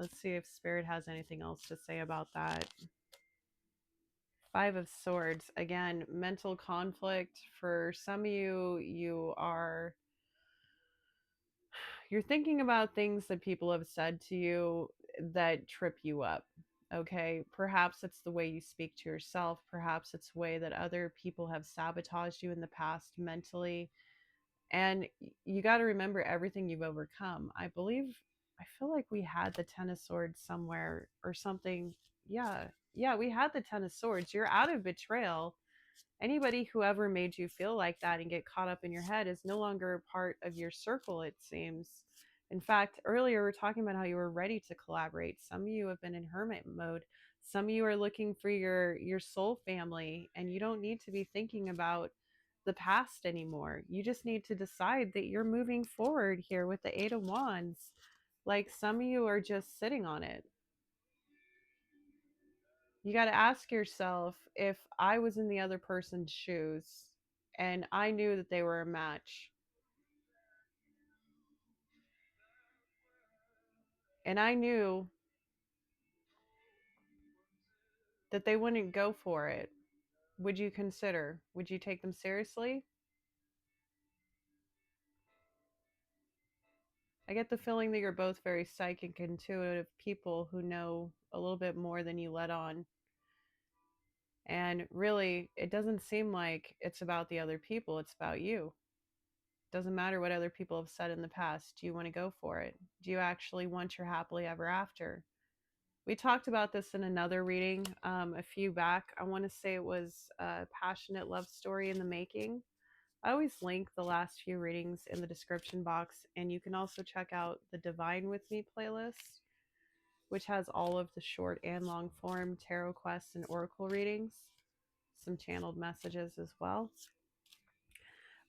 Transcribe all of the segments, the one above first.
Let's see if Spirit has anything else to say about that. Five of Swords. Again, mental conflict. For some of you, you're thinking about things that people have said to you that trip you up. Okay, perhaps it's the way you speak to yourself, perhaps it's the way that other people have sabotaged you in the past mentally. And you got to remember everything you've overcome. I feel like we had the Ten of Swords somewhere or something. Yeah, yeah, we had the Ten of Swords. You're out of betrayal. Anybody who ever made you feel like that and get caught up in your head is no longer a part of your circle, it seems. In fact, earlier we were talking about how you were ready to collaborate. Some of you have been in hermit mode. Some of you are looking for your soul family, and you don't need to be thinking about the past anymore. You just need to decide that you're moving forward here with the Eight of Wands. Like, some of you are just sitting on it. You got to ask yourself, if I was in the other person's shoes and I knew that they were a match and I knew that they wouldn't go for it, would you consider? Would you take them seriously? I get the feeling that you're both very psychic, intuitive people who know a little bit more than you let on. And really, it doesn't seem like it's about the other people, it's about you. Doesn't matter what other people have said in the past. Do you want to go for it? Do you actually want your happily ever after? We talked about this in another reading a few back. I want to say it was a passionate love story in the making. I always link the last few readings in the description box, and you can also check out the Divine With Me playlist, which has all of the short and long form tarot quests and oracle readings, some channeled messages as well.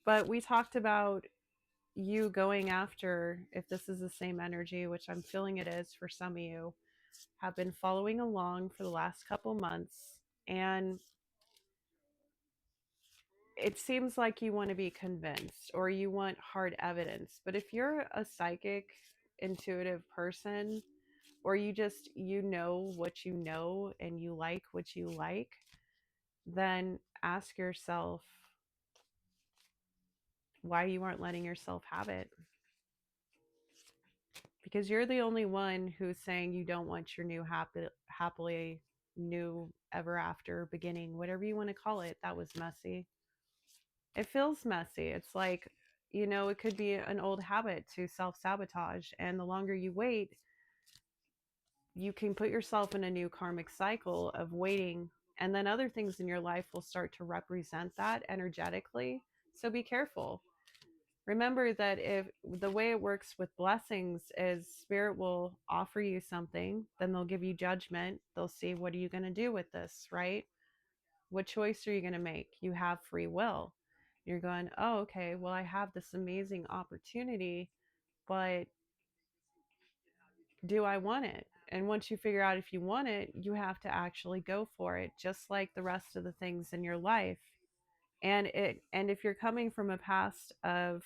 But we talked about you going after, if this is the same energy, which I'm feeling it is for some of you, have been following along for the last couple months, and it seems like you want to be convinced or you want hard evidence. But if you're a psychic, intuitive person, or you know what you know and you like what you like, then ask yourself why you aren't letting yourself have it. Because you're the only one who's saying you don't want your new happily new ever after beginning, whatever you want to call it. That was messy. It feels messy. It's like, it could be an old habit to self-sabotage, and the longer you wait, you can put yourself in a new karmic cycle of waiting, and then other things in your life will start to represent that energetically. So be careful. Remember that if the way it works with blessings is spirit will offer you something, then they'll give you judgment. They'll see, what are you going to do with this, right? What choice are you going to make? You have free will. You're going, oh, okay, well, I have this amazing opportunity, but do I want it? And once you figure out if you want it, you have to actually go for it, just like the rest of the things in your life. And if you're coming from a past of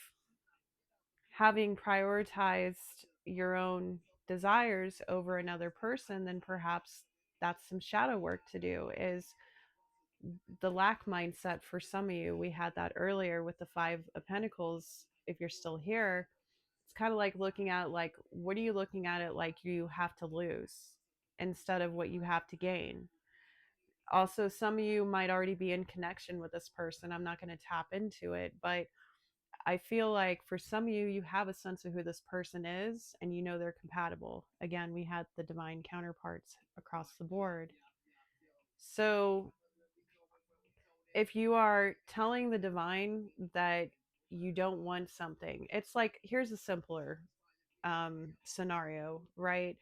having prioritized your own desires over another person, then perhaps that's some shadow work to do. Is the lack mindset for some of you. We had that earlier with the Five of Pentacles. If you're still here, it's kind of like looking at, like, what are you looking at it like you have to lose instead of what you have to gain. Also, some of you might already be in connection with this person. I'm not going to tap into it, but I feel like for some of you, you have a sense of who this person is and you know they're compatible. Again, we had the divine counterparts across the board. So if you are telling the divine that you don't want something, it's like, here's a simpler scenario, right?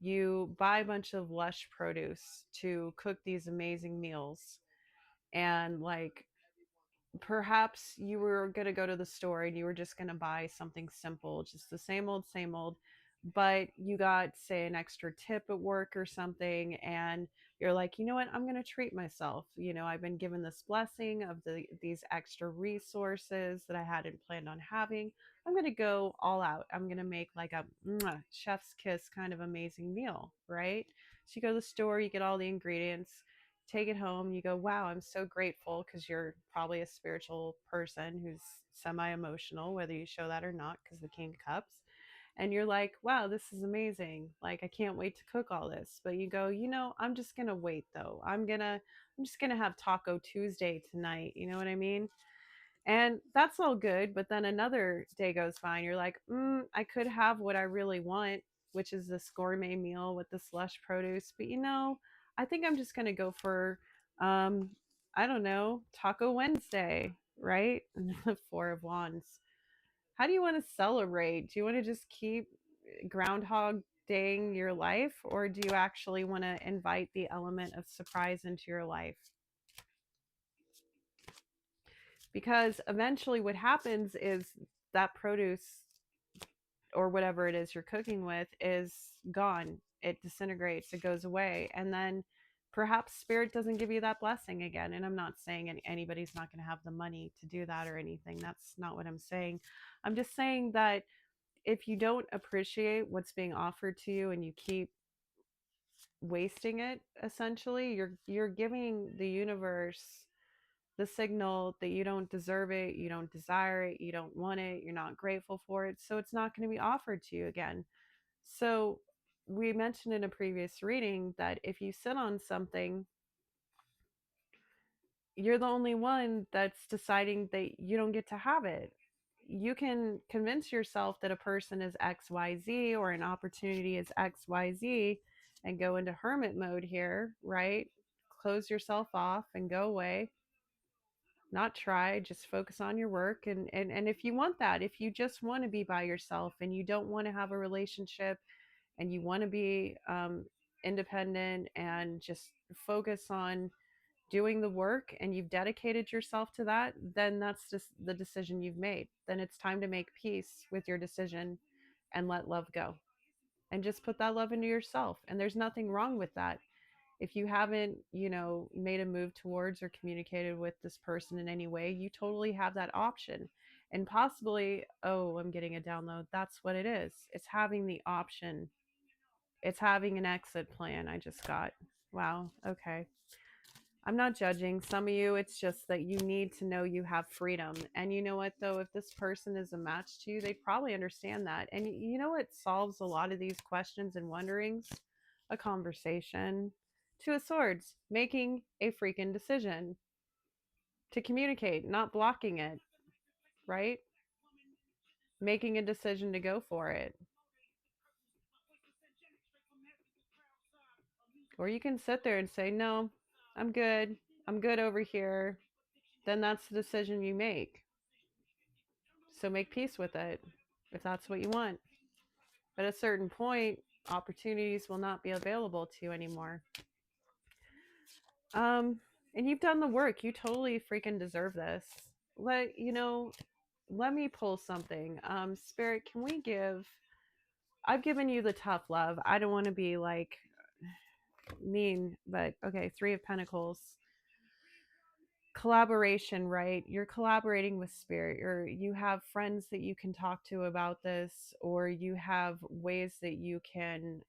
You buy a bunch of lush produce to cook these amazing meals, and like, perhaps you were going to go to the store and you were just going to buy something simple, just the same old, but you got, say, an extra tip at work or something, and you're like, you know what, I'm going to treat myself. I've been given this blessing of these extra resources that I hadn't planned on having. I'm going to go all out. I'm going to make like a chef's kiss kind of amazing meal, right? So you go to the store, you get all the ingredients, take it home, you go, wow, I'm so grateful, because you're probably a spiritual person who's semi emotional, whether you show that or not, because the King of Cups. And you're like, wow, this is amazing. Like, I can't wait to cook all this. But you go, I'm just going to wait though. I'm just going to have Taco Tuesday tonight. You know what I mean? And that's all good. But then another day goes by and you're like, I could have what I really want, which is this gourmet meal with this lush produce. But I think I'm just going to go for, um, I don't know, Taco Wednesday, right? And the Four of Wands. How do you want to celebrate? Do you want to just keep groundhog daying your life, or do you actually want to invite the element of surprise into your life? Because eventually what happens is that produce, or whatever it is you're cooking with, is gone. It disintegrates, it goes away, and then perhaps spirit doesn't give you that blessing again. And I'm not saying anybody's not going to have the money to do that or anything. That's not what I'm saying. I'm just saying that if you don't appreciate what's being offered to you and you keep wasting it, essentially you're giving the universe the signal that you don't deserve it, you don't desire it, you don't want it, you're not grateful for it, so it's not going to be offered to you again. So we mentioned in a previous reading that if you sit on something, you're the only one that's deciding that you don't get to have it. You can convince yourself that a person is XYZ or an opportunity is XYZ and go into hermit mode here, right? Close yourself off and go away. Not try, just focus on your work. And if you want that, if you just want to be by yourself and you don't want to have a relationship and you want to be independent and just focus on doing the work, and you've dedicated yourself to that, then that's just the decision you've made. Then it's time to make peace with your decision and let love go. And just put that love into yourself. And there's nothing wrong with that. If you haven't, made a move towards or communicated with this person in any way, you totally have that option. And possibly, oh, I'm getting a download. That's what it is. It's having the option. It's having an exit plan. I just got. Wow. Okay. I'm not judging. Some of you, it's just that you need to know you have freedom. And you know what, though? If this person is a match to you, they probably understand that. And you know what solves a lot of these questions and wonderings? A conversation. Two of Swords, making a freaking decision to communicate, not blocking it, right? Making a decision to go for it. Or you can sit there and say, no, I'm good. I'm good over here. Then that's the decision you make. So make peace with it if that's what you want. At a certain point, opportunities will not be available to you anymore. And you've done the work. You totally freaking deserve this. Let me pull something. Spirit, can we give? I've given you the tough love. I don't want to be like mean, but okay, Three of Pentacles. Collaboration, right? You're collaborating with spirit. You have friends that you can talk to about this, or you have ways that you can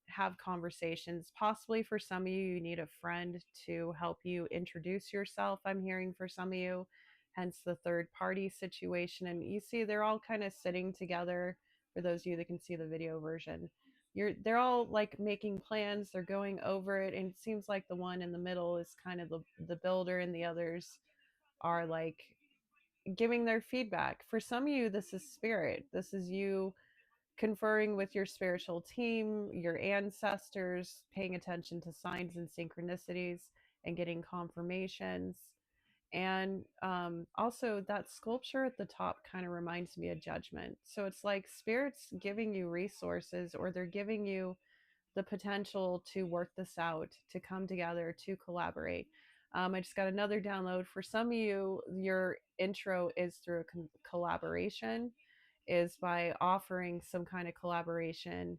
have conversations. Possibly for some of you, you need a friend to help you introduce yourself. I'm hearing for some of you, hence the third party situation. And you see, they're all kind of sitting together. For those of you that can see the video version, they're all like making plans, they're going over it, and it seems like the one in the middle is kind of the builder, and the others are like giving their feedback. For some of you, this is spirit. This is you conferring with your spiritual team, your ancestors, paying attention to signs and synchronicities and getting confirmations. And also that sculpture at the top kind of reminds me of Judgment. So it's like spirits giving you resources, or they're giving you the potential to work this out, to come together, to collaborate. I just got another download. For some of you, your intro is through a collaboration, is by offering some kind of collaboration